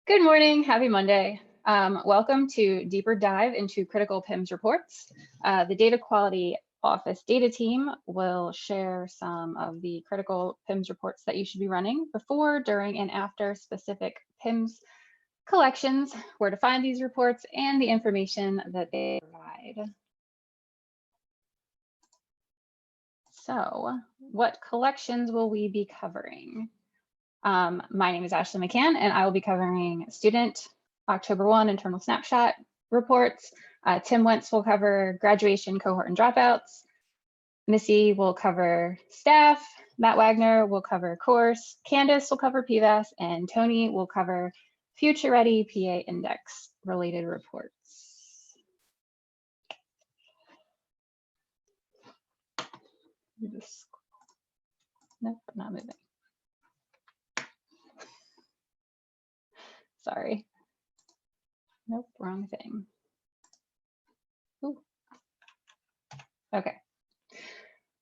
Good morning, happy Monday. Welcome to Deeper Dive into Critical PIMS Reports. The Data Quality Office data team will share some of the critical PIMS reports that you should be running before, during, and after specific PIMS collections, where to find these reports, and the information that they provide. So, what collections will we be covering? My name is Ashley McCann, and I will be covering student October 1 internal snapshot reports. Tim Wentz will cover graduation, cohort, and dropouts. Missy will cover staff. Matt Wagner will cover course. Candace will cover PVAS, and Tony will cover Future Ready PA Index related reports. Nope, not moving. Sorry. Nope, wrong thing. Ooh. Okay.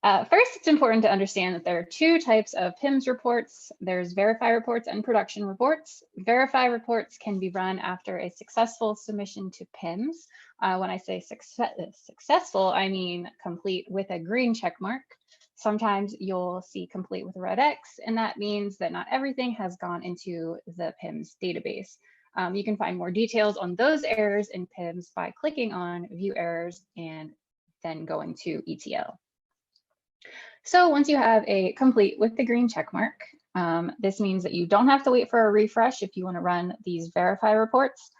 First, it's important to understand that there are two types of PIMS reports. There's verify reports and production reports. Verify reports can be run after a successful submission to PIMS. When I say successful, I mean complete with a green check mark. Sometimes you'll see complete with a red X, and that means that not everything has gone into the PIMS database. You can find more details on those errors in PIMS by clicking on View Errors and then going to ETL. So once you have a complete with the green check mark, this means that you don't have to wait for a refresh if you want to run these verify reports.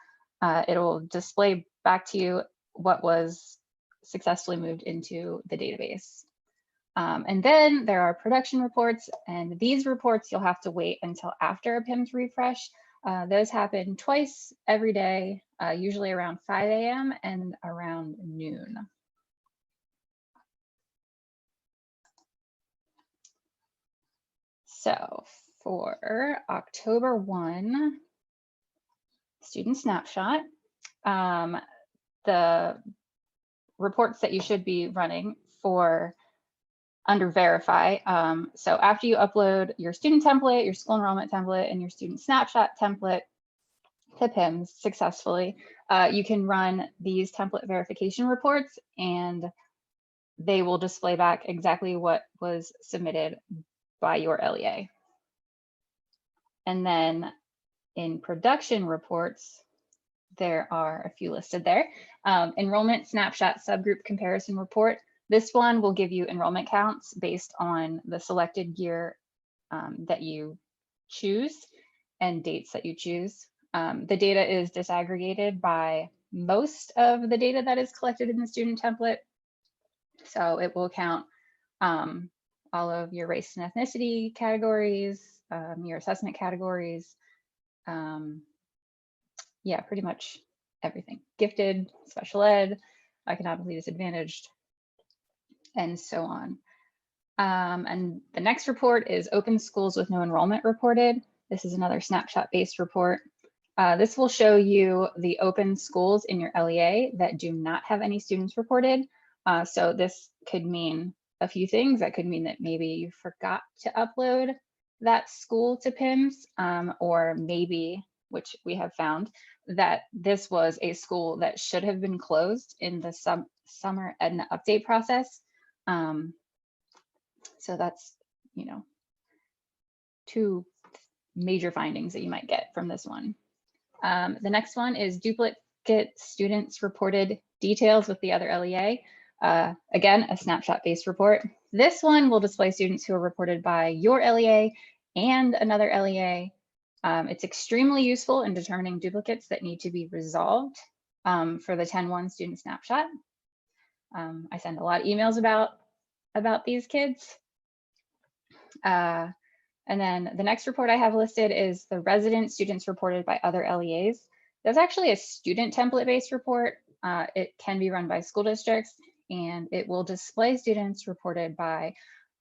It'll display back to you what was successfully moved into the database. And then there are production reports, and these reports you'll have to wait until after a PIMS refresh. Those happen twice every day, usually around 5 a.m. and around noon. So for October 1 student snapshot, the reports that you should be running for under verify. So after you upload your student template, your school enrollment template, and your student snapshot template to PIMS successfully, you can run these template verification reports, and they will display back exactly what was submitted by your LEA. And then in production reports, there are a few listed there. Enrollment snapshot subgroup comparison report. This one will give you enrollment counts based on the selected year that you choose and dates that you choose. The data is disaggregated by most of the data that is collected in the student template. So it will count all of your race and ethnicity categories, your assessment categories, yeah, pretty much everything. Gifted, special ed, economically disadvantaged, and so on. And the next report is open schools with no enrollment reported. This is another snapshot-based report. This will show you the open schools in your LEA that do not have any students reported. So this could mean a few things. That could mean that maybe you forgot to upload that school to PIMS, or maybe, which we have found, that this was a school that should have been closed in the summer EDNA update process. So that's, two major findings that you might get from this one. The next one is duplicate students reported details with the other LEA. Again, a snapshot-based report. This one will display students who are reported by your LEA and another LEA. It's extremely useful in determining duplicates that need to be resolved for the 10-1 student snapshot. I send a lot of emails about these kids. And then the next report I have listed is the resident students reported by other LEAs. That's actually a student template-based report. It can be run by school districts, and it will display students reported by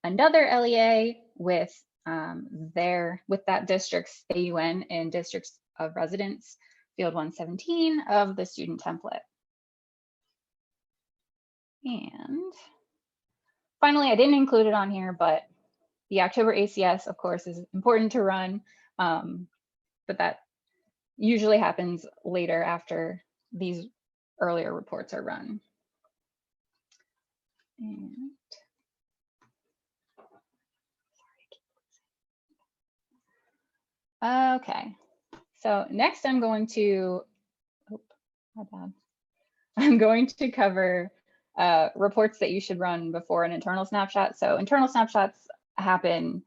another LEA with that district's AUN in districts of residence, field 117 of the student template. And finally, I didn't include it on here, but the October ACS, of course, is important to run, but that usually happens later after these earlier reports are run. And okay, so next I'm going to, oh, my bad. I'm going to cover reports that you should run before an internal snapshot. So internal snapshots happen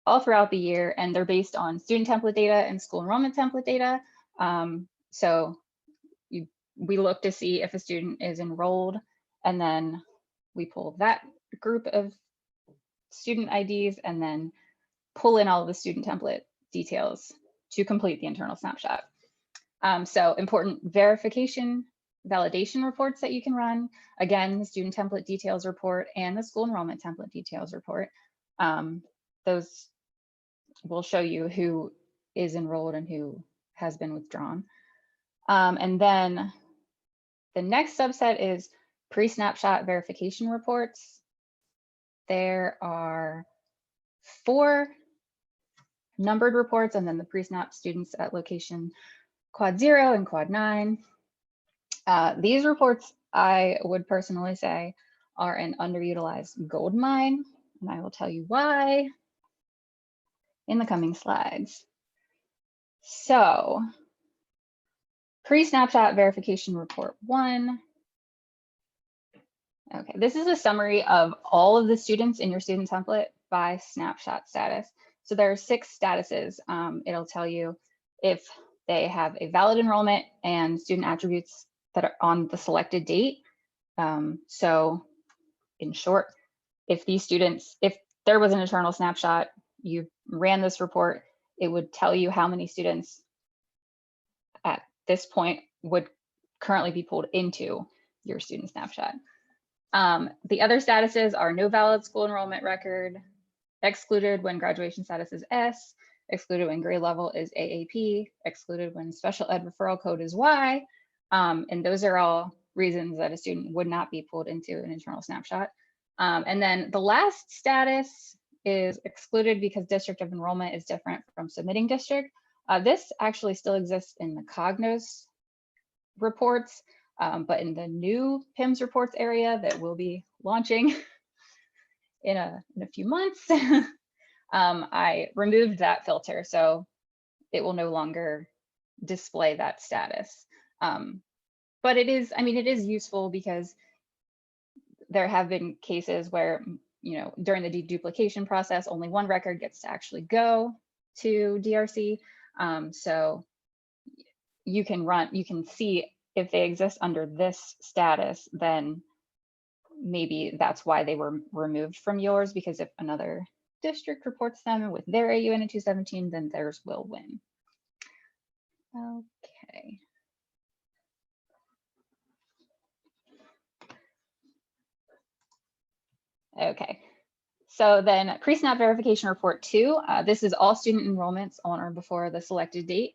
all throughout the year, and they're based on student template data and school enrollment template data. So we look to see if a student is enrolled, and then we pull that group of student IDs and then pull in all of the student template details to complete the internal snapshot. So important verification, validation reports that you can run. Again, the student template details report and the school enrollment template details report. Those will show you who is enrolled and who has been withdrawn. And then the next subset is pre-snapshot verification reports. There are 4 numbered reports, and then the pre-snap students at location quad 0 and quad 9. These reports, I would personally say, are an underutilized gold mine, and I will tell you why in the coming slides. So, pre-snapshot verification report 1. Okay, this is a summary of all of the students in your student template by snapshot status. So there are 6 statuses. It'll tell you if they have a valid enrollment and student attributes that are on the selected date. So in short, if these students, if there was an internal snapshot, you ran this report, it would tell you how many students at this point would currently be pulled into your student snapshot. The other statuses are no valid school enrollment record, excluded when graduation status is S, excluded when grade level is AAP, excluded when special ed referral code is Y. And those are all reasons that a student would not be pulled into an internal snapshot. And then the last status is excluded because district of enrollment is different from submitting district. This actually still exists in the Cognos reports, but in the new PIMS reports area that will be launching in a few months, I removed that filter, so it will no longer display that status. But it is, I mean, it is useful because there have been cases where, you know, during the deduplication process, only one record gets to actually go to DRC. So you can see if they exist under this status, then maybe that's why they were removed from yours, because if another district reports them with their AUN in 217, then theirs will win. Okay. Okay, so then pre-snap verification report 2, this is all student enrollments on or before the selected date.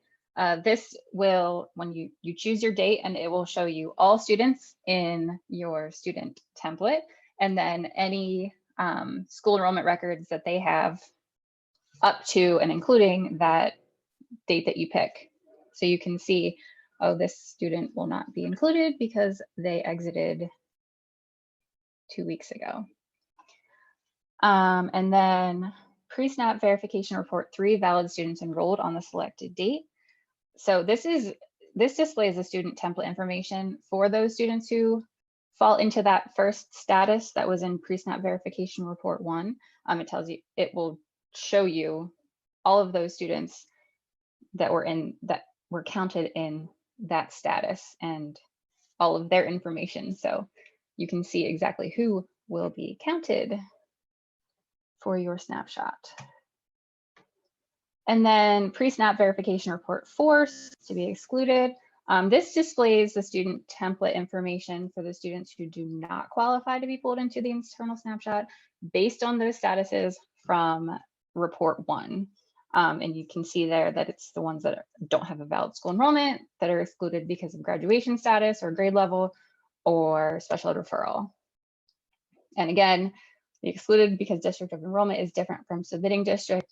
This will, when you choose your date, and it will show you all students in your student template, and then any school enrollment records that they have up to and including that date that you pick. So you can see, oh, this student will not be included because they exited 2 weeks ago. And then pre-snap verification report 3, valid students enrolled on the selected date. So this displays the student template information for those students who fall into that first status that was in pre-snap verification report 1. It tells you, it will show you all of those students that were counted in that status and all of their information. So you can see exactly who will be counted for your snapshot. And then pre-snap verification report 4 to be excluded. This displays the student template information for the students who do not qualify to be pulled into the internal snapshot based on those statuses from report 1. And you can see there that it's the ones that don't have a valid school enrollment that are excluded because of graduation status or grade level or special ed referral. And again, the excluded because district of enrollment is different from submitting district.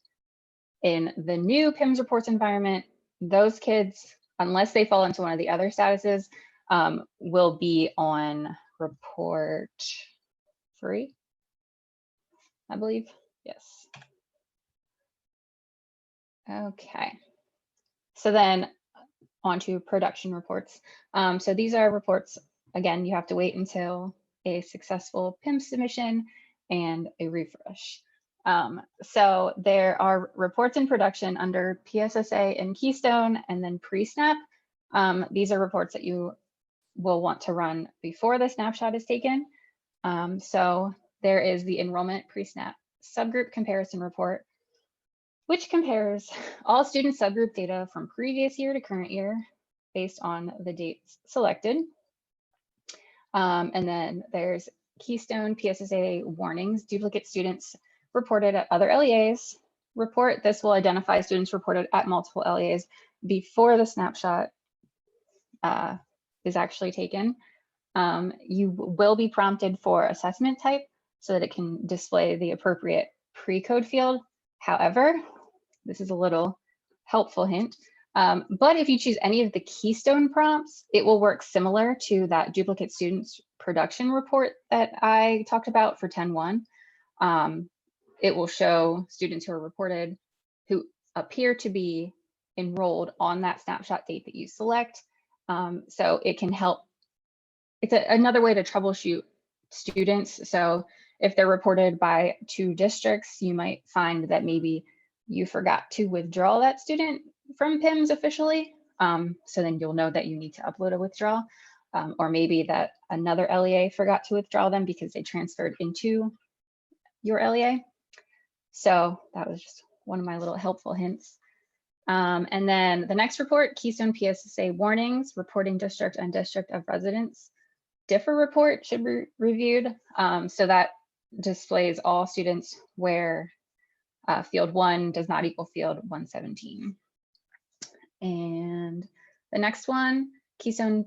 In the new PIMS reports environment, those kids, unless they fall into one of the other statuses, will be on report 3, I believe. Yes. Okay. So then on to production reports. So these are reports, again, you have to wait until a successful PIM submission and a refresh. So there are reports in production under PSSA and Keystone, and then pre-snap. These are reports that you will want to run before the snapshot is taken. So there is the enrollment pre-snap subgroup comparison report, which compares all student subgroup data from previous year to current year based on the dates selected. And then there's Keystone PSSA warnings, duplicate students reported at other LEAs. Report, this will identify students reported at multiple LEAs before the snapshot is actually taken. You will be prompted for assessment type so that it can display the appropriate pre-code field. However, this is a little helpful hint. But if you choose any of the Keystone prompts, it will work similar to that duplicate students production report that I talked about for 10.1. It will show students who are reported who appear to be enrolled on that snapshot date that you select. So it can help. It's another way to troubleshoot students. So if they're reported by 2 districts, you might find that maybe you forgot to withdraw that student from PIMS officially. So then you'll know that you need to upload a withdrawal, or maybe that another LEA forgot to withdraw them because they transferred into your LEA. So that was just one of my little helpful hints. And then the next report, Keystone PSSA warnings, reporting district and district of residence. Differ report should be reviewed. So that displays all students where field 1 does not equal field 117. And the next one, Keystone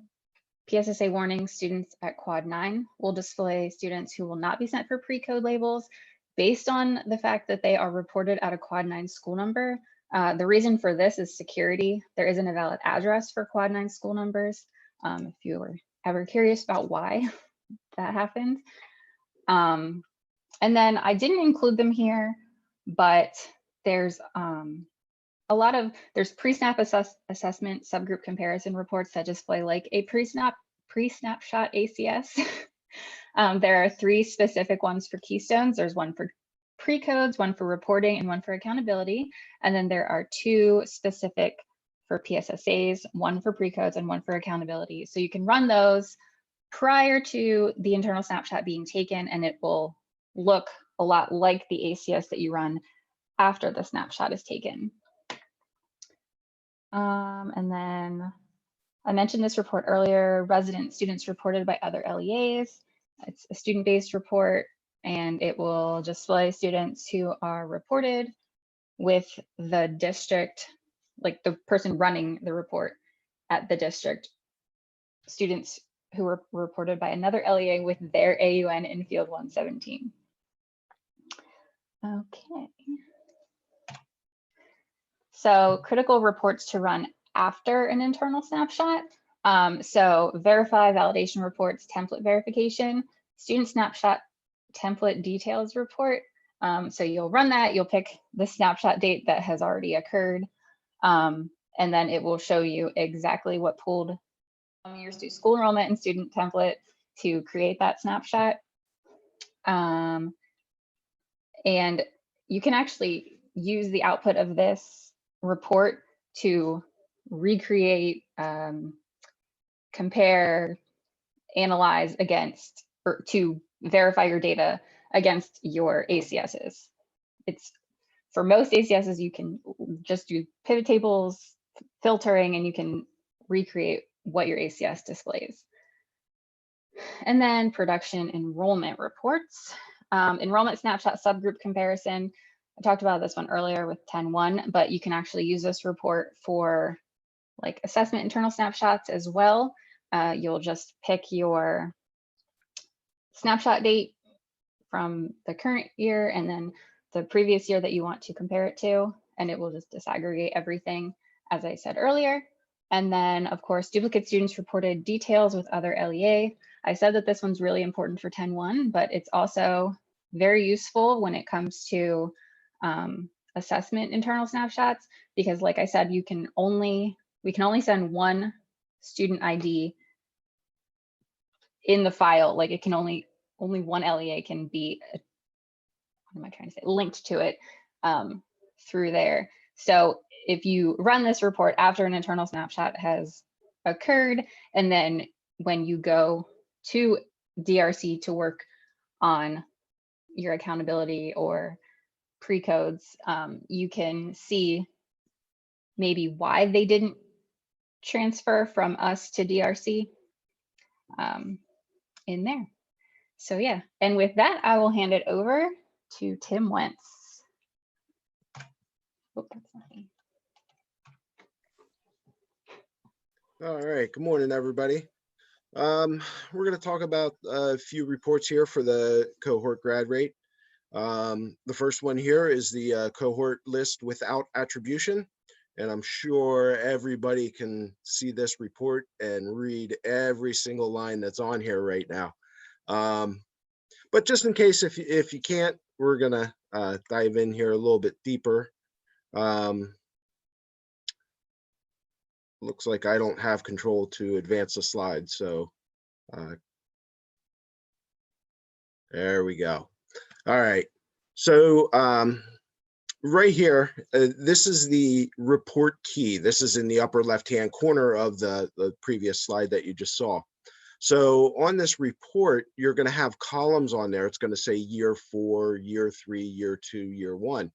PSSA warning, students at quad 9 will display students who will not be sent for pre-code labels based on the fact that they are reported at a quad 9 school number. The reason for this is security. There isn't a valid address for quad 9 school numbers. If you were ever curious about why that happened. And then I didn't include them here, but there's there's pre-snap assessment subgroup comparison reports that display like a pre-snapshot ACS. There are 3 specific ones for Keystones. There's one for pre-codes, one for reporting, and one for accountability. And then there are 2 specific for PSSAs, one for pre-codes and one for accountability. So you can run those prior to the internal snapshot being taken, and it will look a lot like the ACS that you run after the snapshot is taken. And then I mentioned this report earlier, resident students reported by other LEAs. It's a student-based report, and it will display students who are reported with the district, like the person running the report at the district, students who were reported by another LEA with their AUN in field 117. Okay. So critical reports to run after an internal snapshot. So verify validation reports, template verification, student snapshot template details report. So you'll run that, you'll pick the snapshot date that has already occurred. And then it will show you exactly what pulled from your school enrollment and student template to create that snapshot. And you can actually use the output of this report to recreate, compare, analyze against, or to verify your data against your ACSs. It's for most ACSs, you can just do pivot tables, filtering, and you can recreate what your ACS displays. And then production enrollment reports. Enrollment snapshot subgroup comparison. I talked about this one earlier with 10.1, but you can actually use this report for like assessment internal snapshots as well. You'll just pick your snapshot date from the current year and then the previous year that you want to compare it to, and it will just disaggregate everything as I said earlier. And then, of course, duplicate students reported details with other LEA. I said that this one's really important for 10.1, but it's also very useful when it comes to assessment internal snapshots, because like I said, we can only send one student ID in the file. Like it can only one LEA can be, what am I trying to say, linked to it through there. So if you run this report after an internal snapshot has occurred, and then when you go to DRC to work on your accountability or pre-codes, you can see maybe why they didn't transfer from us to DRC in there. So yeah, and with that, I will hand it over to Tim Wentz. Oh, that's not me. All right, good morning, everybody. We're going to talk about a few reports here for the cohort grad rate. The first one here is the cohort list without attribution. And I'm sure everybody can see this report and read every single line that's on here right now. But just in case, if you can't, we're going to dive in here a little bit deeper. Looks like I don't have control to advance the slide, so there we go. All right, so right here, this is the report key. This is in the upper left-hand corner of the previous slide that you just saw. So on this report, you're going to have columns on there. It's going to say year 4, year 3, year 2, year 1.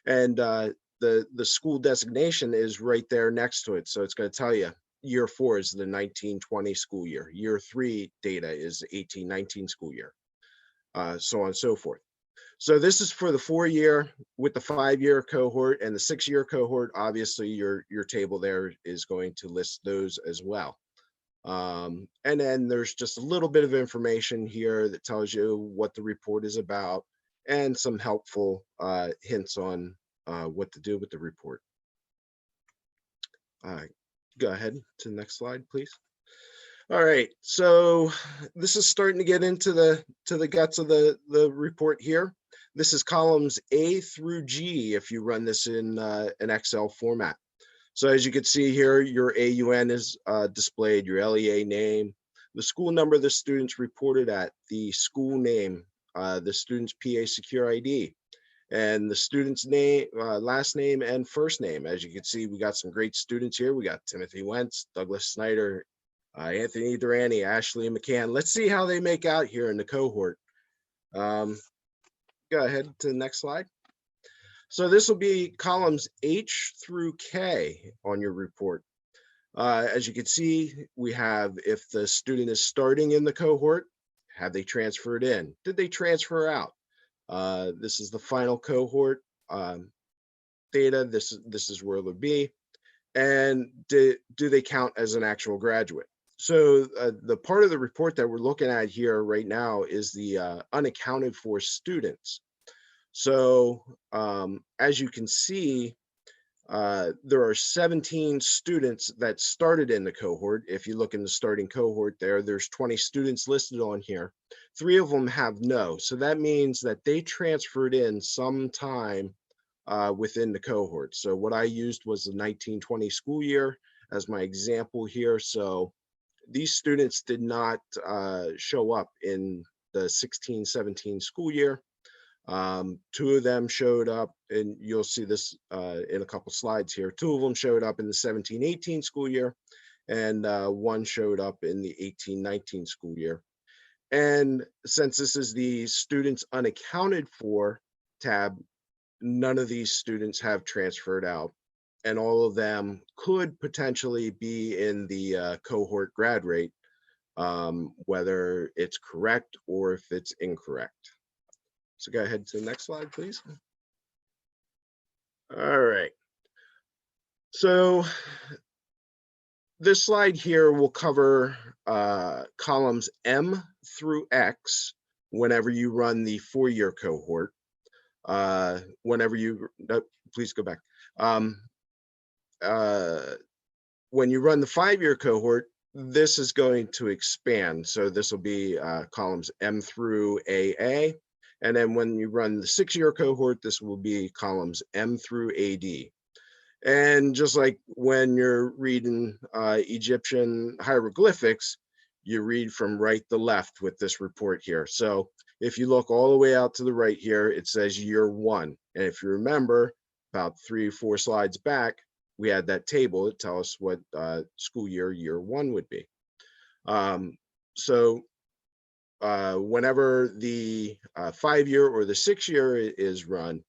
And the school designation is right there next to it. So it's going to tell you year 4 is the 1920 school year. Year 3 data is 1819 school year, so on and so forth. So this is for the 4-year with the 5-year cohort and the 6-year cohort. Obviously, your table there is going to list those as well. And then there's just a little bit of information here that tells you what the report is about and some helpful hints on what to do with the report. All right, go ahead to the next slide, please. All right, so this is starting to get into the guts of the report here. This is columns A through G if you run this in an Excel format. So as you can see here, your AUN is displayed, your LEA name, the school number the students reported at, the school name, the student's PA secure ID, and the student's name, last name and first name. As you can see, we got some great students here. We got Timothy Wentz, Douglas Snyder, Anthony Durrani, Ashley McCann. Let's see how they make out here in the cohort. Go ahead to the next slide. So this will be columns H through K on your report. As you can see, we have if the student is starting in the cohort, have they transferred in? Did they transfer out? This is the final cohort data. This is where they'll be. And do they count as an actual graduate? So the part of the report that we're looking at here right now is the unaccounted for students. So as you can see, there are 17 students that started in the cohort. If you look in the starting cohort there's 20 students listed on here. 3 of them have no. So that means that they transferred in sometime within the cohort. So what I used was the 1920 school year as my example here. So these students did not show up in the 16-17 school year. 2 of them showed up, and you'll see this in a couple slides here. 2 of them showed up in the 17-18 school year, and 1 showed up in the 18-19 school year. And since this is the students unaccounted for tab, none of these students have transferred out, and all of them could potentially be in the cohort grad rate, whether it's correct or if it's incorrect. So go ahead to the next slide, please. All right. So this slide here will cover columns M through X whenever you run the 4-year cohort. Whenever you, please go back. when you run the 5-year cohort, this is going to expand. So this will be columns M through AA. And then when you run the 6-year cohort, this will be columns M through AD. And just like when you're reading Egyptian hieroglyphics, you read from right to left with this report here. So if you look all the way out to the right here, it says year 1. And if you remember, about 3 or 4 slides back, we had that table that tells us what school year 1 would be. Whenever the 5-year or the 6-year is run,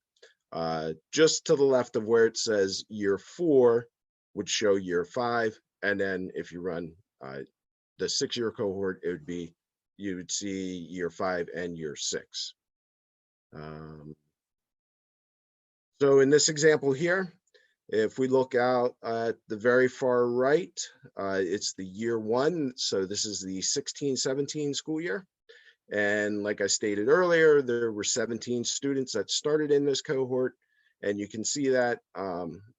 just to the left of where it says year 4 would show year 5. And then if you run the 6-year cohort, it would be, you would see year 5 and year 6. So in this example here, if we look out at the very far right, it's the year 1. So this is the 16-17 school year. And like I stated earlier, there were 17 students that started in this cohort. And you can see that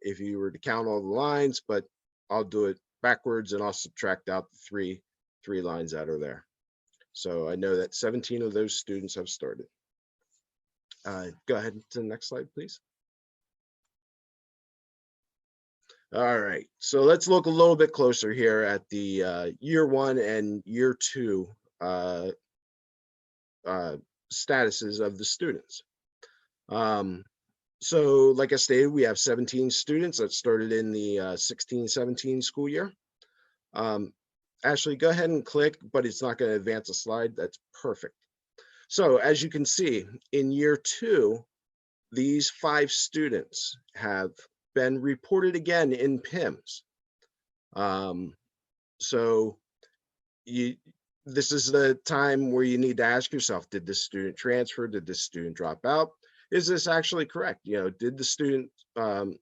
if you were to count all the lines, but I'll do it backwards and I'll subtract out the three lines that are there. So I know that 17 of those students have started. Go ahead to the next slide, please. All right, so let's look a little bit closer here at the year 1 and year 2 statuses of the students. So like I stated, we have 17 students that started in the 16-17 school year. Ashley, go ahead and click, but it's not going to advance a slide. That's perfect. So as you can see, in year 2, these 5 students have been reported again in PIMS. This is the time where you need to ask yourself, did this student transfer? Did this student drop out? Is this actually correct? You know, did the student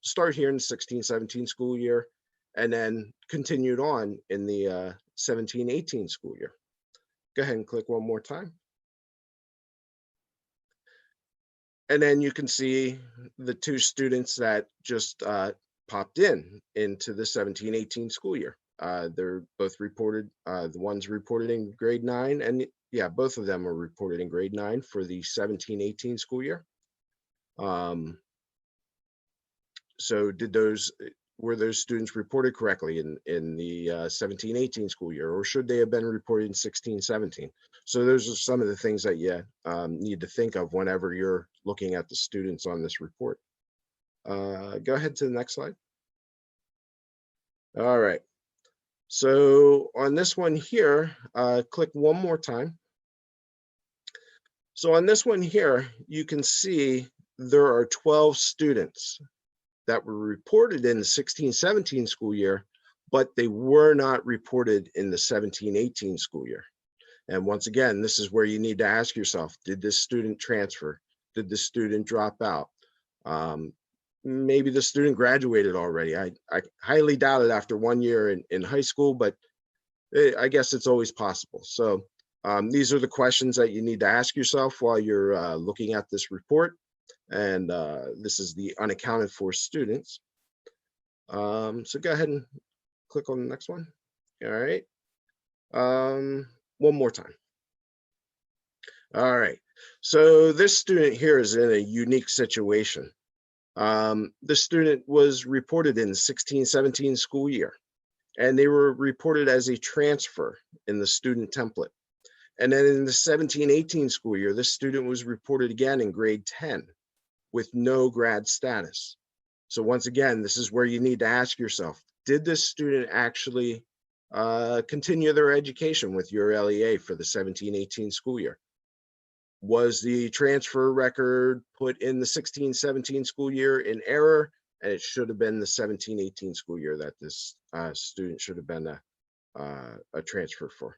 start here in the 16-17 school year and then continued on in the 17-18 school year? Go ahead and click one more time. And then you can see the 2 students that just popped into the 17-18 school year. They're both reported, the ones reported in grade 9, and yeah, both of them are reported in grade 9 for the 17-18 school year. So were those students reported correctly in the 17-18 school year, or should they have been reported in 16-17? So those are some of the things that you need to think of whenever you're looking at the students on this report. Go ahead to the next slide. All right. So on this one here, click one more time. So on this one here, you can see there are 12 students that were reported in the 16-17 school year, but they were not reported in the 17-18 school year. And once again, this is where you need to ask yourself, did this student transfer? Did the student drop out? Maybe the student graduated already. I highly doubt it after 1 year in high school, but I guess it's always possible. So these are the questions that you need to ask yourself while you're looking at this report. And this is the unaccounted for students. So go ahead and click on the next one. All right. One more time. All right. So this student here is in a unique situation. The student was reported in the 16-17 school year, and they were reported as a transfer in the student template. And then in the 17-18 school year, this student was reported again in grade 10 with no grad status. So once again, this is where you need to ask yourself, did this student actually continue their education with your LEA for the 17-18 school year? Was the transfer record put in the 16-17 school year in error, and it should have been the 17-18 school year that this student should have been a transfer for?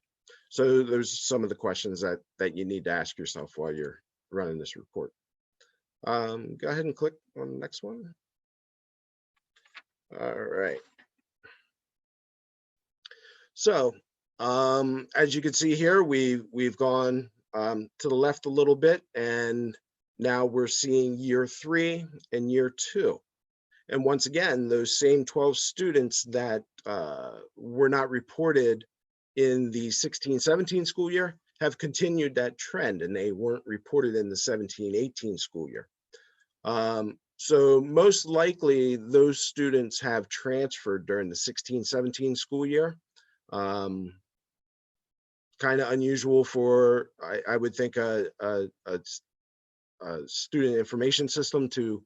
So there's some of the questions that you need to ask yourself while you're running this report. Go ahead and click on the next one. All right. So as you can see here, we've gone to the left a little bit, and now we're seeing year 3 and year 2. And once again, those same 12 students that were not reported in the 16-17 school year have continued that trend, and they weren't reported in the 17-18 school year. So most likely those students have transferred during the 16-17 school year. Kind of unusual for, I would think, a student information system to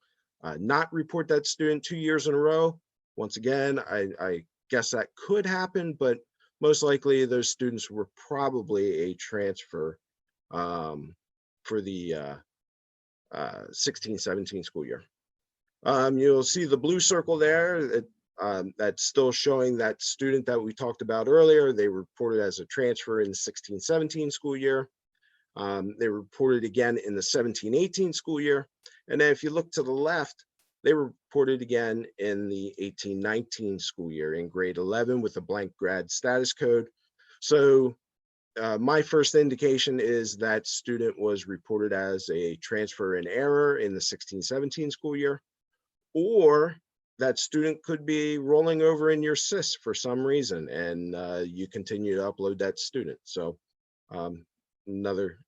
not report that student 2 years in a row. Once again, I guess that could happen, but most likely those students were probably a transfer for the 16-17 school year. You'll see the blue circle there. That's still showing that student that we talked about earlier. They were reported as a transfer in the 16-17 school year. They were reported again in the 17-18 school year. And then if you look to the left, they were reported again in the 18-19 school year in grade 11 with a blank grad status code. So my first indication is that student was reported as a transfer in error in the 16-17 school year, or that student could be rolling over in your SIS for some reason, and you continue to upload that student. So another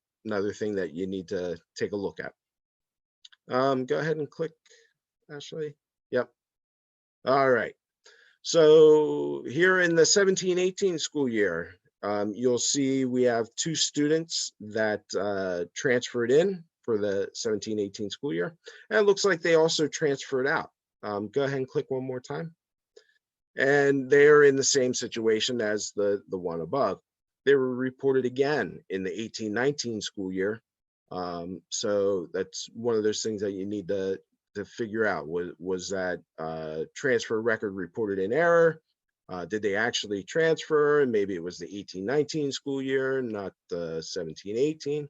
thing that you need to take a look at. Go ahead and click, Ashley. Yep. All right. So here in the 17-18 school year, you'll see we have 2 students that transferred in for the 17-18 school year. And it looks like they also transferred out. Go ahead and click one more time. And they're in the same situation as the one above. They were reported again in the 18-19 school year. So that's one of those things that you need to figure out. Was that transfer record reported in error? Did they actually transfer? And maybe it was the 18-19 school year, not the 17-18.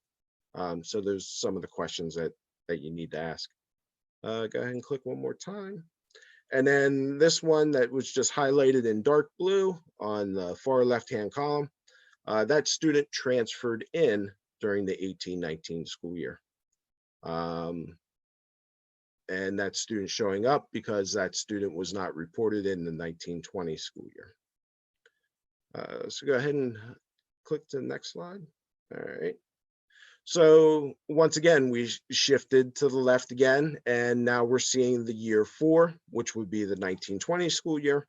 So there's some of the questions that you need to ask. Go ahead and click one more time. And then this one that was just highlighted in dark blue on the far left-hand column, that student transferred in during the 18-19 school year. And that student showing up because that student was not reported in the 19-20 school year. So go ahead and click to the next slide. All right. So once again, we shifted to the left again, and now we're seeing the year 4, which would be the 19-20 school year,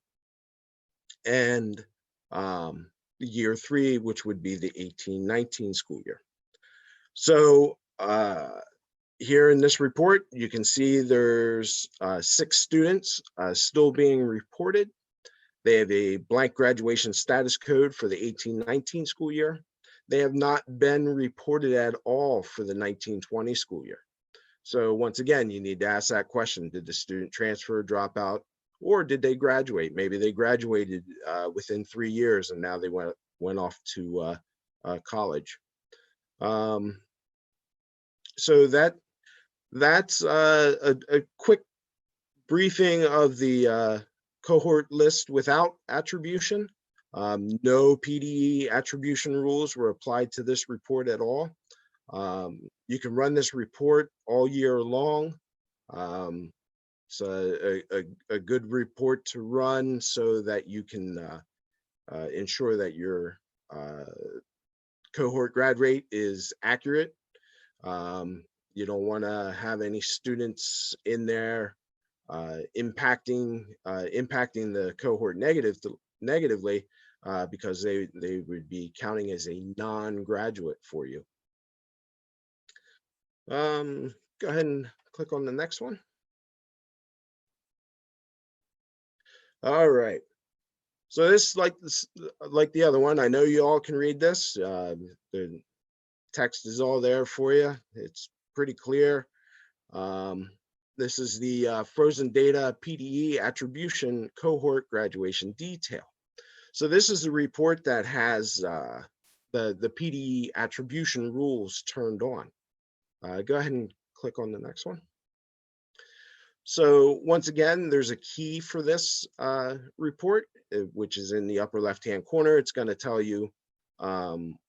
and the year 3, which would be the 18-19 school year. So here in this report, you can see there's 6 students still being reported. They have a blank graduation status code for the 18-19 school year. They have not been reported at all for the 19-20 school year. So once again, you need to ask that question. Did the student transfer, drop out, or did they graduate? Maybe they graduated within 3 years and now they went off to college. So that's a quick briefing of the cohort list without attribution. No PDE attribution rules were applied to this report at all. You can run this report all year long. It's a good report to run so that you can ensure that your cohort grad rate is accurate. You don't want to have any students in there impacting the cohort negatively because they would be counting as a non-graduate for you. Go ahead and click on the next one. All right. So this, like the other one, I know you all can read this. The text is all there for you. It's pretty clear. This is the frozen data PDE attribution cohort graduation detail. So this is the report that has the PDE attribution rules turned on. Go ahead and click on the next one. So once again, there's a key for this report, which is in the upper left-hand corner. It's going to tell you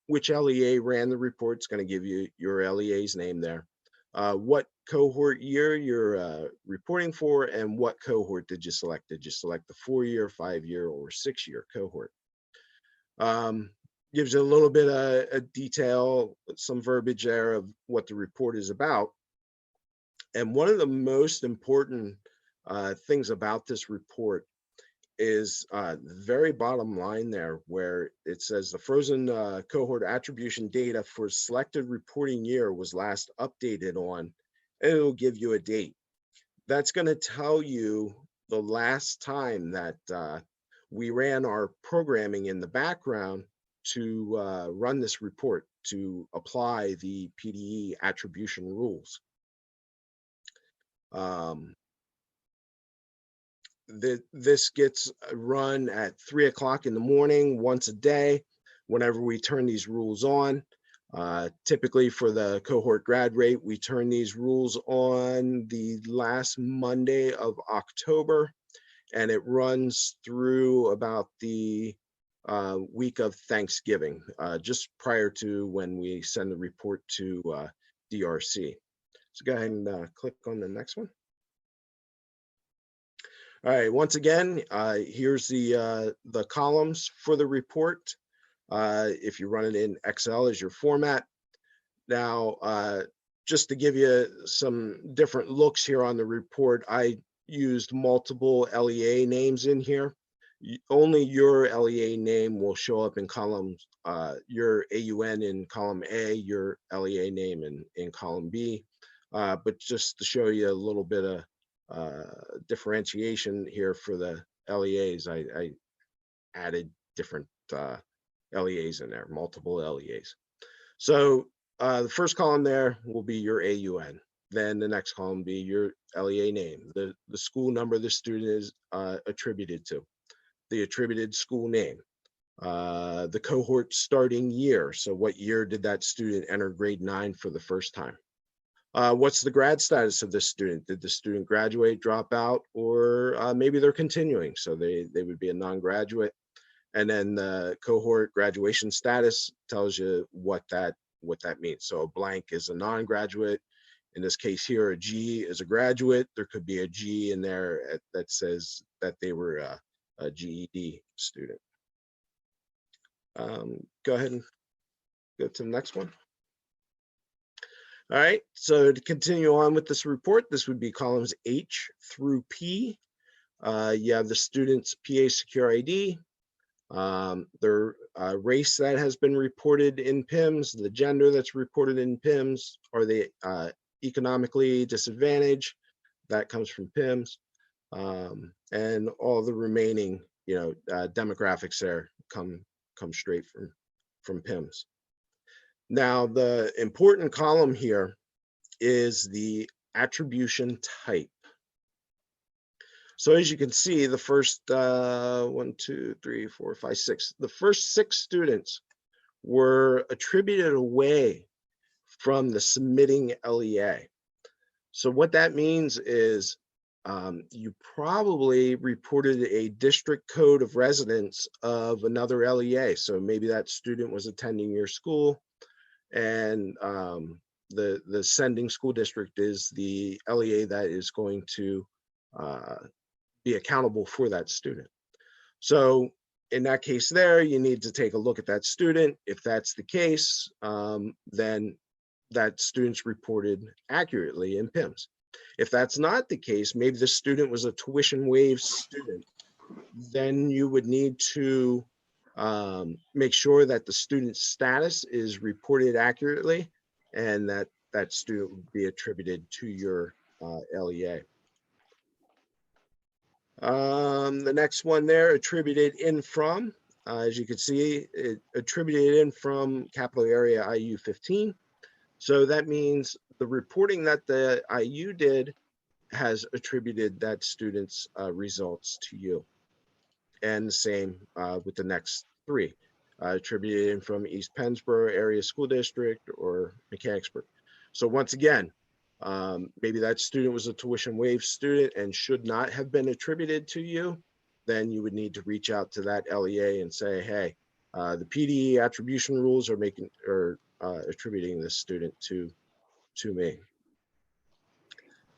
which LEA ran the report. It's going to give you your LEA's name there. what cohort year you're reporting for, and what cohort did you select. Did you select the 4-year, 5-year, or 6-year cohort? Gives you a little bit of detail, some verbiage there of what the report is about. And one of the most important things about this report is the very bottom line there, where it says the frozen cohort attribution data for selected reporting year was last updated on, and it'll give you a date. That's going to tell you the last time that we ran our programming in the background to run this report, to apply the PDE attribution rules. This gets run at 3 o'clock in the morning once a day whenever we turn these rules on. Typically for the cohort grad rate, we turn these rules on the last Monday of October, and it runs through about the week of Thanksgiving, just prior to when we send the report to DRC. So go ahead and click on the next one. All right, once again, here's the columns for the report. If you run it in Excel as your format. Now, just to give you some different looks here on the report, I used multiple LEA names in here. Only your LEA name will show up in columns, your AUN in column A, your LEA name in column B. But just to show you a little bit of differentiation here for the LEAs, I added different LEAs in there, multiple LEAs. So the first column there will be your AUN. Then the next column will be your LEA name, the school number the student is attributed to, the attributed school name, the cohort starting year. So what year did that student enter grade 9 for the first time? What's the grad status of this student? Did the student graduate, drop out, or maybe they're continuing? So they would be a non-graduate. And then the cohort graduation status tells you what that means. So a blank is a non-graduate. In this case here, a G is a graduate. There could be a G in there that says that they were a GED student. Go ahead and go to the next one. All right, so to continue on with this report, this would be columns H through P. You have the student's PA secure ID, their race that has been reported in PIMS, the gender that's reported in PIMS, or the economically disadvantaged, that comes from PIMS, and all the remaining, demographics there come straight from PIMS. Now, the important column here is the attribution type. So as you can see, the first 1, 2, 3, 4, 5, 6, the first 6 students were attributed away from the submitting LEA. So what that means is you probably reported a district code of residence of another LEA. So maybe that student was attending your school, and the sending school district is the LEA that is going to be accountable for that student. So in that case there, you need to take a look at that student. If that's the case, then that student's reported accurately in PIMS. If that's not the case, maybe the student was a tuition waived student, then you would need to make sure that the student's status is reported accurately, and that student would be attributed to your LEA. The next one there, attributed in from, as you can see, it attributed in from capital area IU 15. So that means the reporting that the IU did has attributed that student's results to you. And the same with the next 3, attributed in from East Pennsboro Area School District or Mechanicsburg. So once again, maybe that student was a tuition waived student and should not have been attributed to you. Then you would need to reach out to that LEA and say, hey, the PDE attribution rules are attributing this student to me.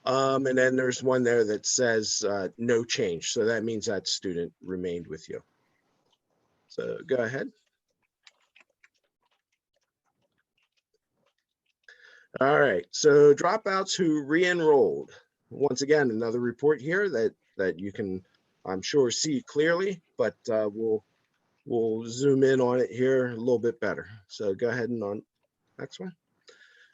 And then there's one there that says no change. So that means that student remained with you. So go ahead. All right, so dropouts who re-enrolled. Once again, another report here that you can, I'm sure, see clearly, but we'll zoom in on it here a little bit better. So go ahead and on next one.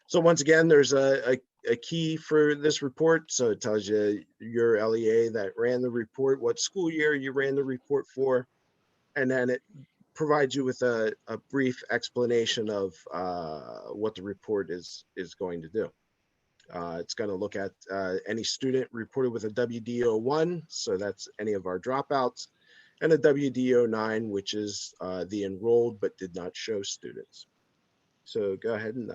So once again, there's a key for this report. So it tells you your LEA that ran the report, what school year you ran the report for, and then it provides you with a brief explanation of what the report is going to do. It's going to look at any student reported with a WD-01, so that's any of our dropouts, and a WD-09, which is the enrolled but did not show students. So go ahead and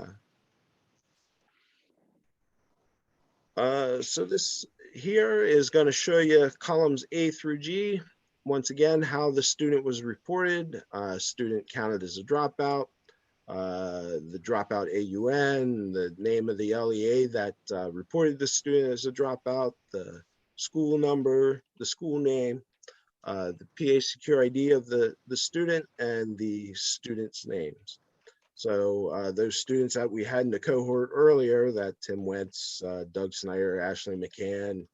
so this here is going to show you columns A through G. Once again, how the student was reported, student counted as a dropout, the dropout AUN, the name of the LEA that reported the student as a dropout, the school number, the school name, the PA Secure ID of the student, and the student's names. So those students that we had in the cohort earlier, that Tim Wentz, Doug Snyder, Ashley McCann,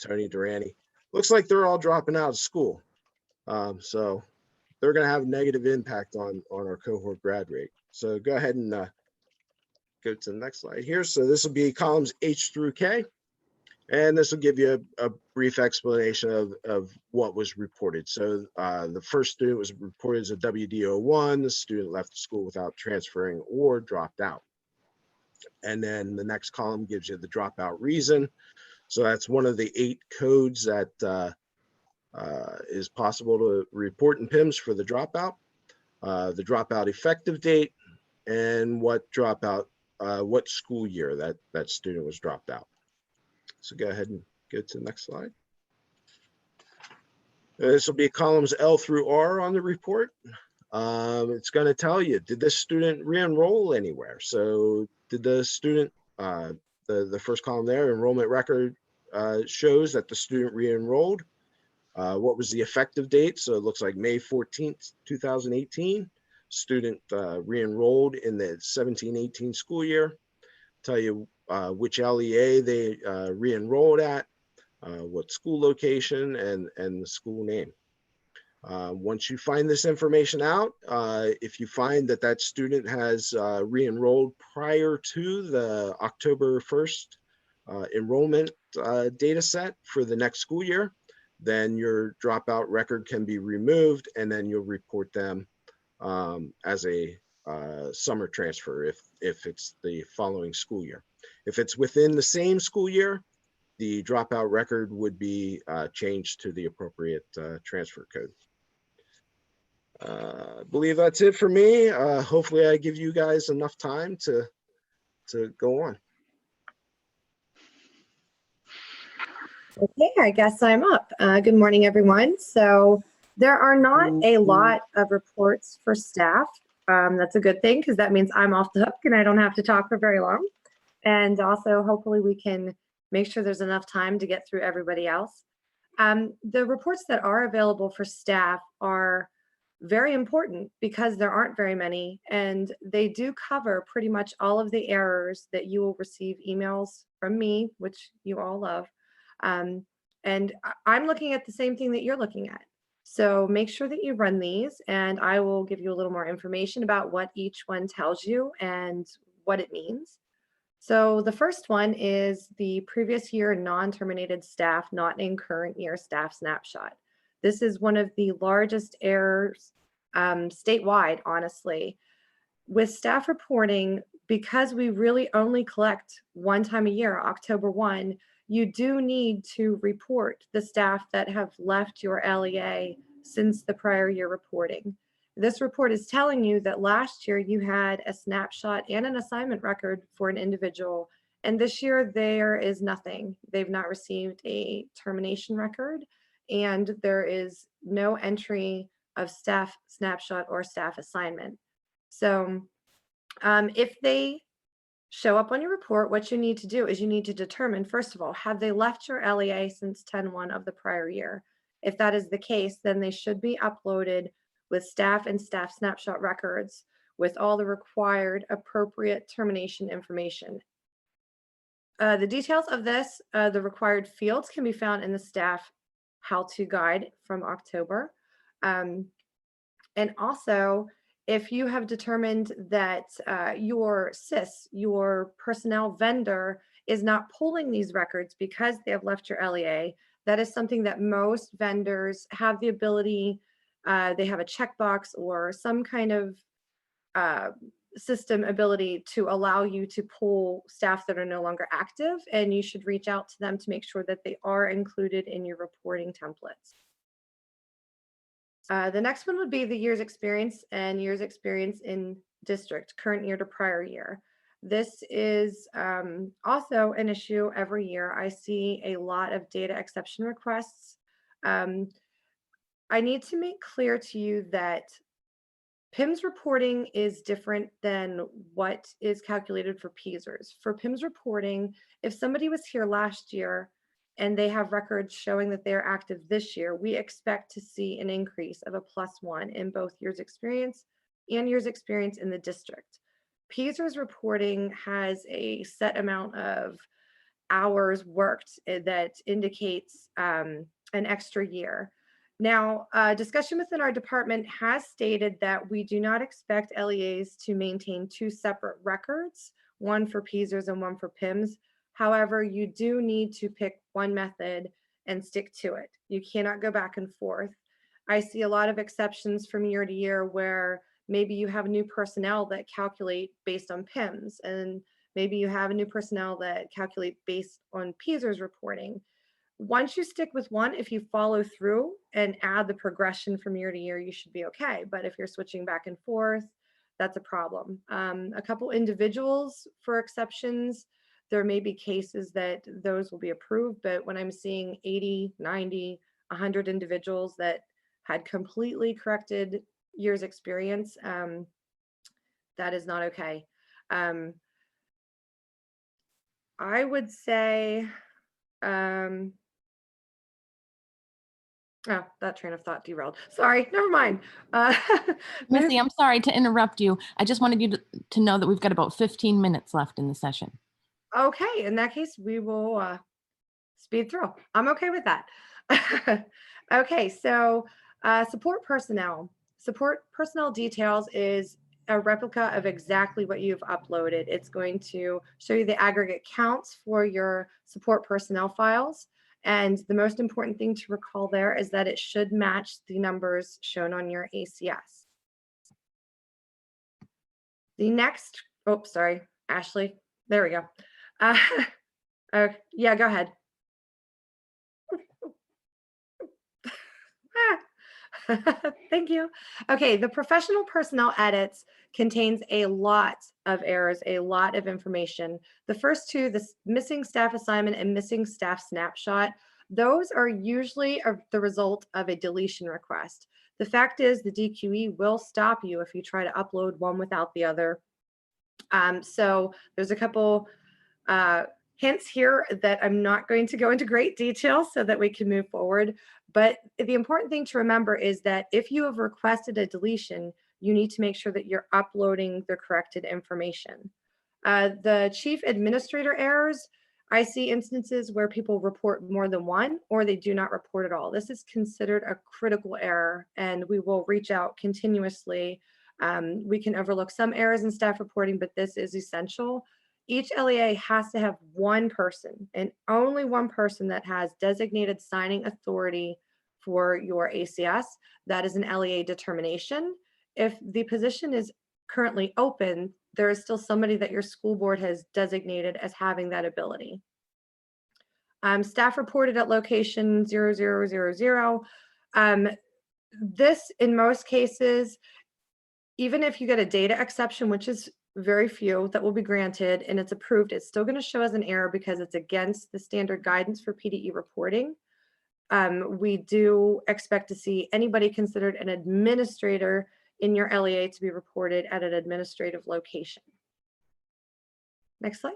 Tony Durante, looks like they're all dropping out of school. So they're going to have a negative impact on our cohort grad rate. So go ahead and go to the next slide here. So this will be columns H through K. And this will give you a brief explanation of what was reported. So the first student was reported as a WD-01. The student left the school without transferring or dropped out. And then the next column gives you the dropout reason. So that's one of the 8 codes that is possible to report in PIMS for the dropout effective date, and what dropout, what school year that student was dropped out. So go ahead and go to the next slide. This will be columns L through R on the report. It's going to tell you, did this student re-enroll anywhere? So did the student, the first column there, enrollment record shows that the student re-enrolled. What was the effective date? So it looks like May 14th, 2018. Student re-enrolled in the 17-18 school year. Tell you which LEA they re-enrolled at, what school location, and the school name. Once you find this information out, if you find that student has re-enrolled prior to the October 1st enrollment data set for the next school year, then your dropout record can be removed, and then you'll report them as a summer transfer if it's the following school year. If it's within the same school year, the dropout record would be changed to the appropriate transfer code. I believe that's it for me. Hopefully I give you guys enough time to go on. Okay, I guess I'm up. Good morning, everyone. So there are not a lot of reports for staff. That's a good thing because that means I'm off the hook and I don't have to talk for very long. And also, hopefully we can make sure there's enough time to get through everybody else. The reports that are available for staff are very important because there aren't very many, and they do cover pretty much all of the errors that you will receive emails from me, which you all love. And I'm looking at the same thing that you're looking at. So make sure that you run these, and I will give you a little more information about what each one tells you and what it means. So the first one is the previous year non-terminated staff not in current year staff snapshot. This is one of the largest errors statewide, honestly. With staff reporting, because we really only collect one time a year, October 1, you do need to report the staff that have left your LEA since the prior year reporting. This report is telling you that last year you had a snapshot and an assignment record for an individual, and this year there is nothing. They've not received a termination record, and there is no entry of staff snapshot or staff assignment. So if they show up on your report, what you need to do is you need to determine, first of all, have they left your LEA since 10/1 of the prior year? If that is the case, then they should be uploaded with staff and staff snapshot records with all the required appropriate termination information. The details of this, the required fields can be found in the staff how-to guide from October. And also, if you have determined that your SIS, your personnel vendor, is not pulling these records because they have left your LEA, that is something that most vendors have the ability, they have a checkbox or some kind of system ability to allow you to pull staff that are no longer active, and you should reach out to them to make sure that they are included in your reporting templates. The next one would be the year's experience and year's experience in district, current year to prior year. This is also an issue every year. I see a lot of data exception requests. I need to make clear to you that PIMS reporting is different than what is calculated for PSERS. For PIMS reporting, if somebody was here last year and they have records showing that they're active this year, we expect to see an increase of a +1 in both years experience and years experience in the district. PSERS reporting has a set amount of hours worked that indicates an extra year. Now, discussion within our department has stated that we do not expect LEAs to maintain 2 separate records, one for PSERS and one for PIMS. However, you do need to pick one method and stick to it. You cannot go back and forth. I see a lot of exceptions from year to year where maybe you have new personnel that calculate based on PIMS, and maybe you have a new personnel that calculate based on PSERS reporting. Once you stick with one, if you follow through and add the progression from year to year, you should be okay. But if you're switching back and forth, that's a problem. A couple individuals for exceptions, there may be cases that those will be approved, but when I'm seeing 80, 90, 100 individuals that had completely corrected years experience, that is not okay. I would say, oh, that train of thought derailed. Sorry, never mind. Missy, I'm sorry to interrupt you. I just wanted you to know that we've got about 15 minutes left in the session. Okay, in that case, we will speed through. I'm okay with that. Okay, so support personnel. Support personnel details is a replica of exactly what you've uploaded. It's going to show you the aggregate counts for your support personnel files. And the most important thing to recall there is that it should match the numbers shown on your ACS. The next, oh, sorry, Ashley, there we go. Yeah, go ahead. Thank you. Okay, the professional personnel edits contains a lot of errors, a lot of information. The first two, the missing staff assignment and missing staff snapshot, those are usually the result of a deletion request. The fact is the DQE will stop you if you try to upload one without the other. So there's a couple hints here that I'm not going to go into great detail so that we can move forward. But the important thing to remember is that if you have requested a deletion, you need to make sure that you're uploading the corrected information. The chief administrator errors, I see instances where people report more than one or they do not report at all. This is considered a critical error, and we will reach out continuously. We can overlook some errors in staff reporting, but this is essential. Each LEA has to have one person and only one person that has designated signing authority for your ACS. That is an LEA determination. If the position is currently open, there is still somebody that your school board has designated as having that ability. Staff reported at location 0000. This, in most cases, even if you get a data exception, which is very few that will be granted and it's approved, it's still going to show as an error because it's against the standard guidance for PDE reporting. We do expect to see anybody considered an administrator in your LEA to be reported at an administrative location. Next slide.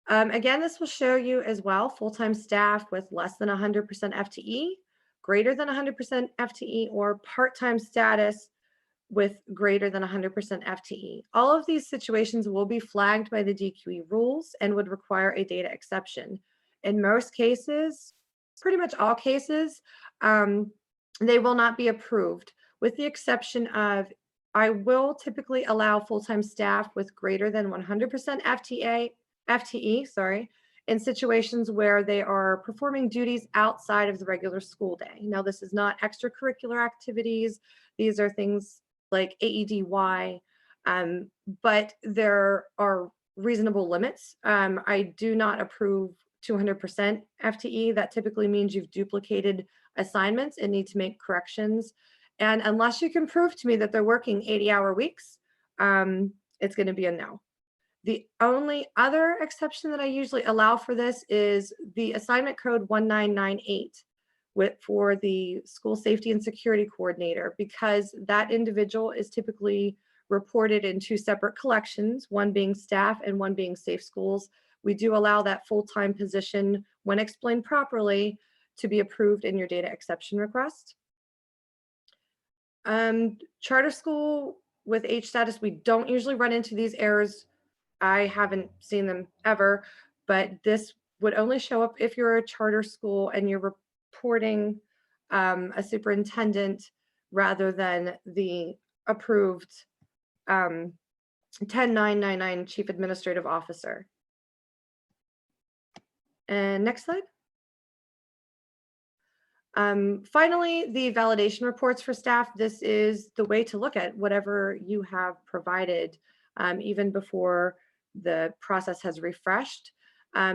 Again, this will show you as well full-time staff with less than 100% FTE, greater than 100% FTE, or part-time status with greater than 100% FTE. All of these situations will be flagged by the DQE rules and would require a data exception. In most cases, pretty much all cases, they will not be approved, with the exception of I will typically allow full-time staff with greater than 100% FTE, in situations where they are performing duties outside of the regular school day. Now, this is not extracurricular activities. These are things like AEDY, but there are reasonable limits. I do not approve 200% FTE. That typically means you've duplicated assignments and need to make corrections. And unless you can prove to me that they're working 80-hour weeks, it's going to be a no. The only other exception that I usually allow for this is the assignment code 1998 for the school safety and security coordinator, because that individual is typically reported in two separate collections, one being staff and one being safe schools. We do allow that full-time position, when explained properly, to be approved in your data exception request. Charter school with H status, we don't usually run into these errors. I haven't seen them ever, but this would only show up if you're a charter school and you're reporting a superintendent rather than the approved 10999 chief administrative officer. And next slide. Finally, the validation reports for staff. This is the way to look at whatever you have provided, even before the process has refreshed.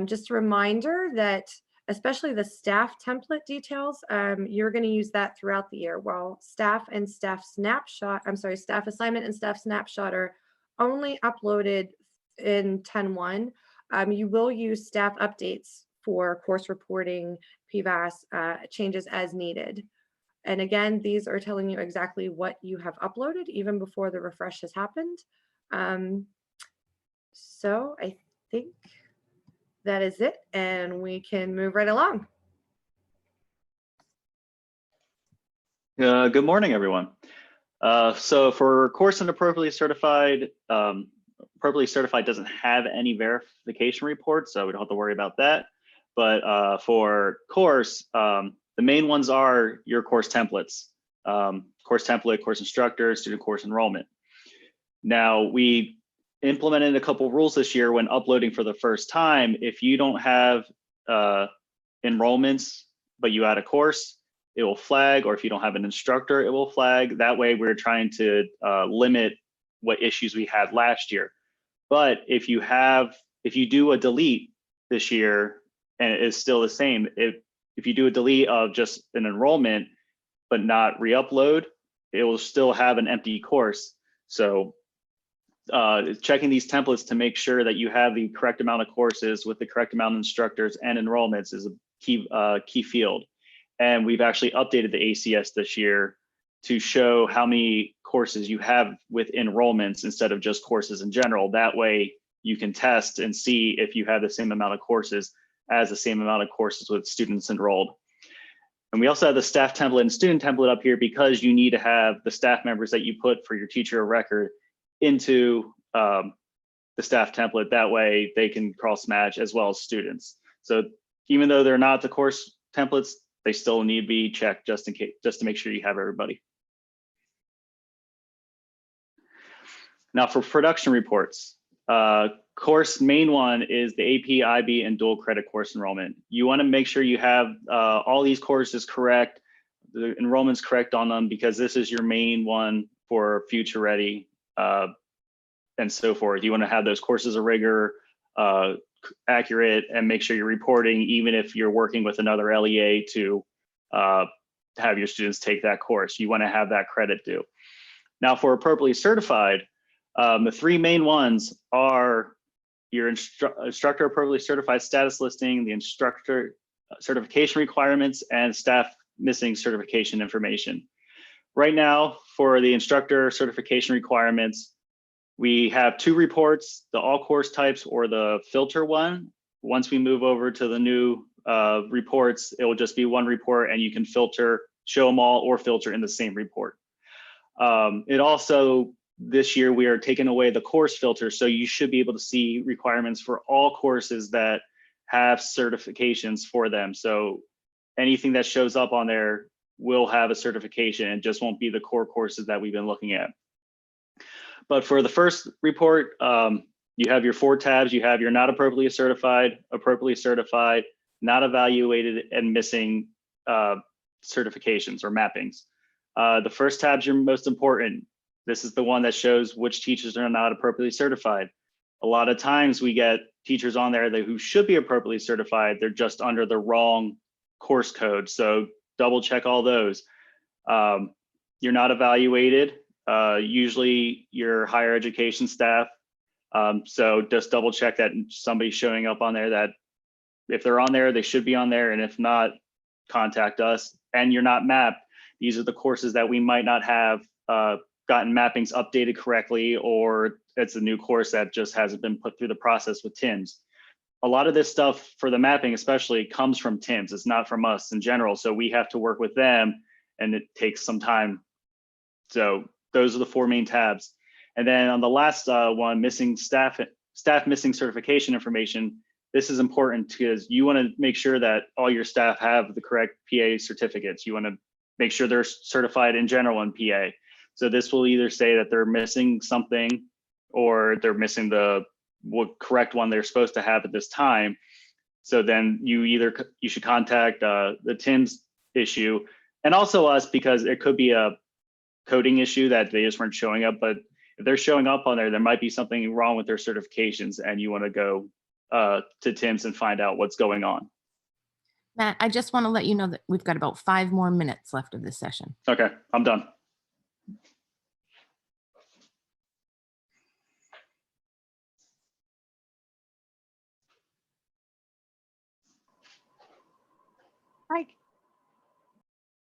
Just a reminder that especially the staff template details, you're going to use that throughout the year. While staff and staff snapshot, staff assignment and staff snapshot are only uploaded in 10.1, you will use staff updates for course reporting, PVAS changes as needed. And again, these are telling you exactly what you have uploaded even before the refresh has happened. So I think that is it, and we can move right along. Good morning, everyone. So for course and appropriately certified doesn't have any verification reports, so we don't have to worry about that. But for course, the main ones are your course templates, course template, course instructor, student course enrollment. Now, we implemented a couple rules this year when uploading for the first time. If you don't have enrollments, but you add a course, it will flag, or if you don't have an instructor, it will flag. That way we're trying to limit what issues we had last year. But if you do a delete this year and it is still the same, if you do a delete of just an enrollment, but not re-upload, it will still have an empty course. So checking these templates to make sure that you have the correct amount of courses with the correct amount of instructors and enrollments is a key field. And we've actually updated the ACS this year to show how many courses you have with enrollments instead of just courses in general. That way you can test and see if you have the same amount of courses as the same amount of courses with students enrolled. And we also have the staff template and student template up here because you need to have the staff members that you put for your teacher of record into the staff template. That way they can cross match as well as students. So even though they're not the course templates, they still need to be checked just in case, just to make sure you have everybody. Now for production reports, course main one is the AP, IB, and dual credit course enrollment. You want to make sure you have all these courses correct, the enrollments correct on them, because this is your main one for future ready and so forth. You want to have those courses of rigor accurate and make sure you're reporting, even if you're working with another LEA to have your students take that course. You want to have that credit due. Now for appropriately certified, the three main ones are your instructor appropriately certified status listing, the instructor certification requirements, and staff missing certification information. Right now, for the instructor certification requirements, We have 2 reports, the all course types or the filter one. Once we move over to the new reports, it will just be 1 report and you can filter, show them all or filter in the same report. It also, this year we are taking away the course filter. So you should be able to see requirements for all courses that have certifications for them. So anything that shows up on there will have a certification and just won't be the core courses that we've been looking at. But for the first report, you have your 4 tabs. You have your not appropriately certified, not evaluated, and missing certifications or mappings. The first tab's your most important. This is the one that shows which teachers are not appropriately certified. A lot of times we get teachers on there who should be appropriately certified. They're just under the wrong course code. So double check all those. You're not evaluated. Usually your higher education staff. So just double check that somebody's showing up on there, that if they're on there, they should be on there. And if not, contact us. And you're not mapped. These are the courses that we might not have gotten mappings updated correctly, or it's a new course that just hasn't been put through the process with TIMS. A lot of this stuff for the mapping especially comes from TIMS. It's not from us in general. So we have to work with them and it takes some time. So those are the 4 main tabs. And then on the last one, missing staff missing certification information. This is important because you want to make sure that all your staff have the correct PA certificates. You want to make sure they're certified in general in PA. So this will either say that they're missing something or they're missing the correct one they're supposed to have at this time. So then you should contact the TIMS issue and also us, because it could be a coding issue that they just weren't showing up. But if they're showing up on there might be something wrong with their certifications and you want to go to TIMS and find out what's going on. Matt, I just want to let you know that we've got about 5 more minutes left of this session. Okay, I'm done. Hi.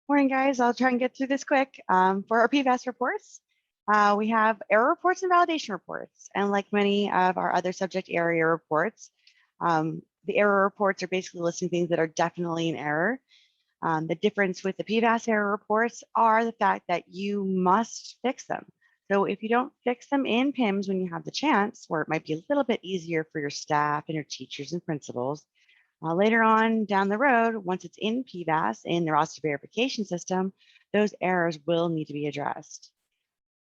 Morning, guys. I'll try and get through this quick. For our PFAS reports, we have error reports and validation reports. And like many of our other subject area reports, the error reports are basically listing things that are definitely in error. The difference with the PFAS error reports are the fact that you must fix them. So if you don't fix them in PIMS when you have the chance, where it might be a little bit easier for your staff and your teachers and principals, later on down the road, once it's in PVAS in the roster verification system, those errors will need to be addressed.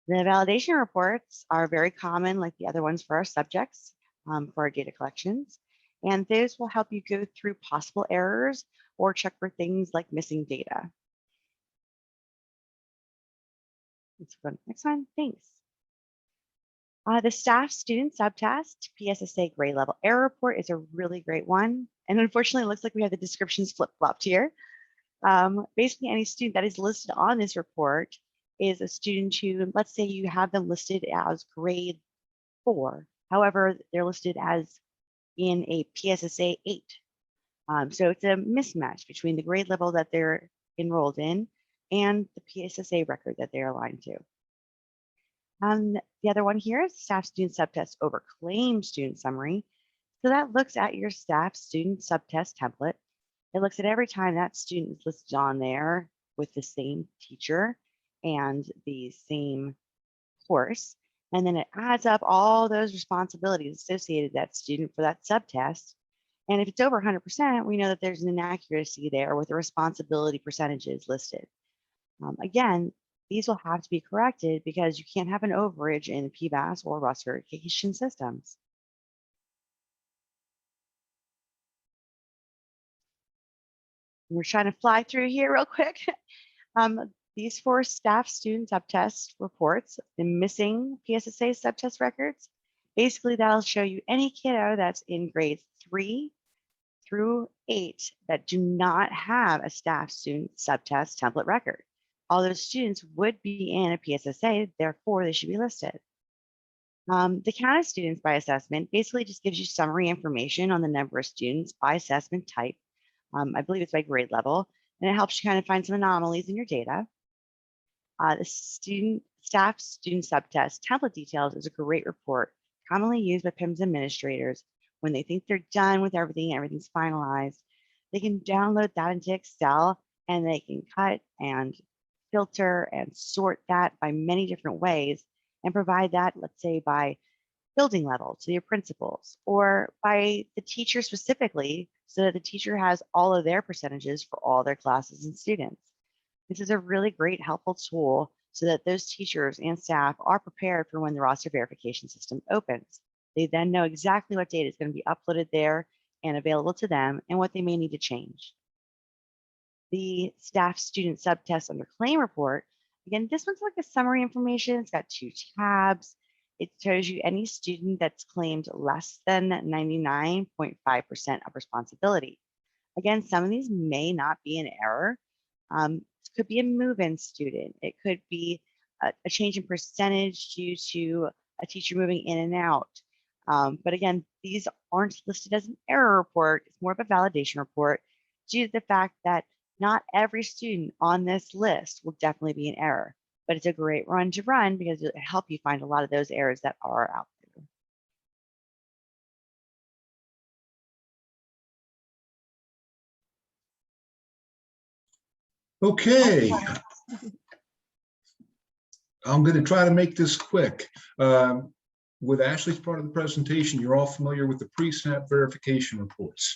The validation reports are very common, like the other ones for our subjects, for our data collections. And those will help you go through possible errors or check for things like missing data. Let's go to the next one. Thanks. The staff student subtest PSSA grade level error report is a really great one. And unfortunately, it looks like we have the descriptions flip-flopped here. Basically, any student that is listed on this report is a student who, let's say you have them listed as grade 4. However, they're listed as in a PSSA 8. So it's a mismatch between the grade level that they're enrolled in and the PSSA record that they're aligned to. The other one here is staff student subtest over claim student summary. So that looks at your staff student subtest template. It looks at every time that student is listed on there with the same teacher and the same course. And then it adds up all those responsibilities associated with that student for that subtest. And if it's over 100%, we know that there's an inaccuracy there with the responsibility percentages listed. Again, these will have to be corrected because you can't have an overage in PVAS or roster verification systems. We're trying to fly through here real quick. These 4 staff student subtest reports, the missing PSSA subtest records, basically that'll show you any kiddo that's in grades 3 through 8 that do not have a staff student subtest template record. All those students would be in a PSSA, therefore they should be listed. The count of students by assessment basically just gives you summary information on the number of students by assessment type. I believe it's by grade level, and it helps you kind of find some anomalies in your data. The staff student subtest template details is a great report commonly used by PIMS administrators when they think they're done with everything, everything's finalized. They can download that into Excel and they can cut and filter and sort that by many different ways and provide that, let's say, by building level to your principals or by the teacher specifically, so that the teacher has all of their percentages for all their classes and students. This is a really great helpful tool so that those teachers and staff are prepared for when the roster verification system opens. They then know exactly what data is going to be uploaded there and available to them and what they may need to change. The staff student subtest under claim report, again, this one's like a summary information. It's got 2 tabs. It shows you any student that's claimed less than 99.5% of responsibility. Again, some of these may not be an error. It could be a move-in student. It could be a change in percentage due to a teacher moving in and out. But again, these aren't listed as an error report. It's more of a validation report due to the fact that not every student on this list will definitely be an error. But it's a great run to run because it'll help you find a lot of those errors that are out there. Okay. I'm going to try to make this quick. With Ashley's part of the presentation, you're all familiar with the pre-snap verification reports.